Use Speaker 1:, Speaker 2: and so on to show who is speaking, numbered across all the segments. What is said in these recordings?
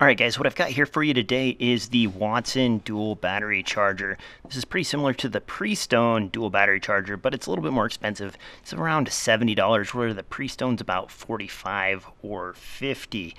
Speaker 1: Alright guys, what I've got here for you today is the Watson dual battery charger. This is pretty similar to the Prestone dual battery charger, but it's a little bit more expensive. It's around $70, where the Prestone's about $45 or $50.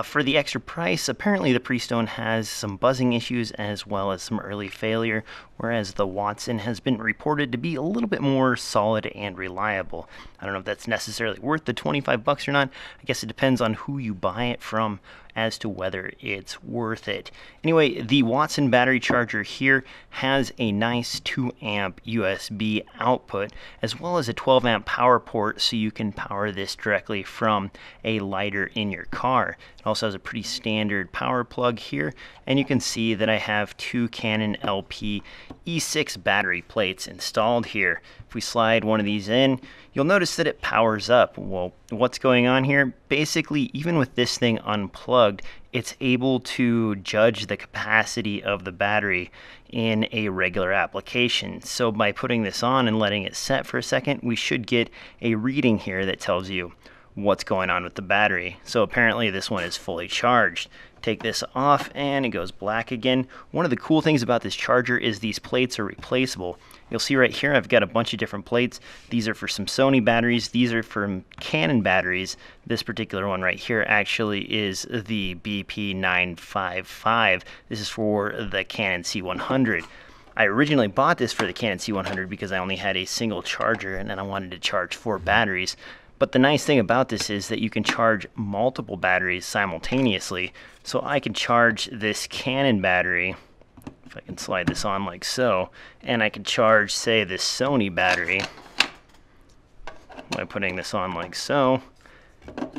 Speaker 1: For the extra price, apparently the Prestone has some buzzing issues as well as some early failure, whereas the Watson has been reported to be a little bit more solid and reliable. I don't know if that's necessarily worth the $25 or not. I guess it depends on who you buy it from as to whether it's worth it. Anyway, the Watson battery charger here has a nice 2 amp USB output as well as a 12 amp power port, so you can power this directly from a lighter in your car. It also has a pretty standard power plug here, and you can see that I have two Canon LP E6 battery plates installed here. If we slide one of these in, you'll notice that it powers up. Well, what's going on here? Basically, even with this thing unplugged, it's able to judge the capacity of the battery in a regular application. So by putting this on and letting it set for a second, we should get a reading here that tells you what's going on with the battery. So apparently this one is fully charged. Take this off and it goes black again. One of the cool things about this charger is these plates are replaceable. You'll see right here I've got a bunch of different plates. These are for some Sony batteries, these are for Canon batteries. This particular one right here actually is the BP955. This is for the Canon C100. I originally bought this for the Canon C100 because I only had a single charger and then I wanted to charge 4 batteries. But the nice thing about this is that you can charge multiple batteries simultaneously. So I can charge this Canon battery, if I can slide this on like so, and I can charge, say, this Sony battery by putting this on like so,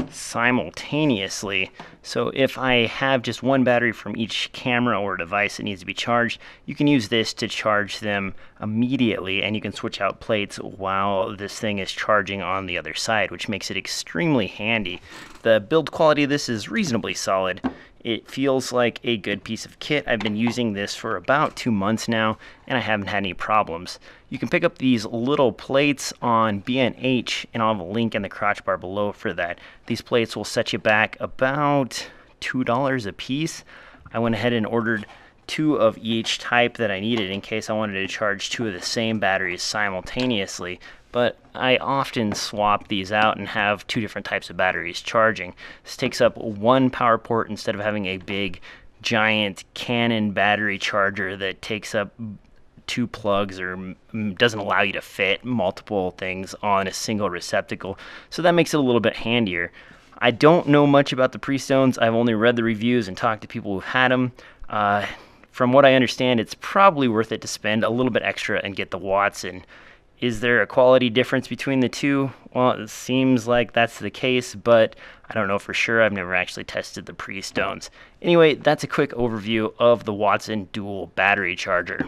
Speaker 1: simultaneously. So if I have just one battery from each camera or device that needs to be charged, you can use this to charge them immediately, and you can switch out plates while this thing is charging on the other side, which makes it extremely handy. The build quality of this is reasonably solid. It feels like a good piece of kit. I've been using this for about 2 months now, and I haven't had any problems. You can pick up these little plates on B&H, and I'll have a link in the crotch bar below for that. These plates will set you back about $2 a piece. I went ahead and ordered 2 of each type that I needed in case I wanted to charge 2 of the same batteries simultaneously. But I often swap these out and have 2 different types of batteries charging. This takes up 1 power port instead of having a big giant Canon battery charger that takes up 2 plugs or doesn't allow you to fit multiple things on a single receptacle. So that makes it a little bit handier. I don't know much about the Prestones. I've only read the reviews and talked to people who've had them. From what I understand, it's probably worth it to spend a little bit extra and get the Watson. Is there a quality difference between the two? Well, it seems like that's the case, but I don't know for sure. I've never actually tested the Prestones. Anyway, that's a quick overview of the Watson dual battery charger.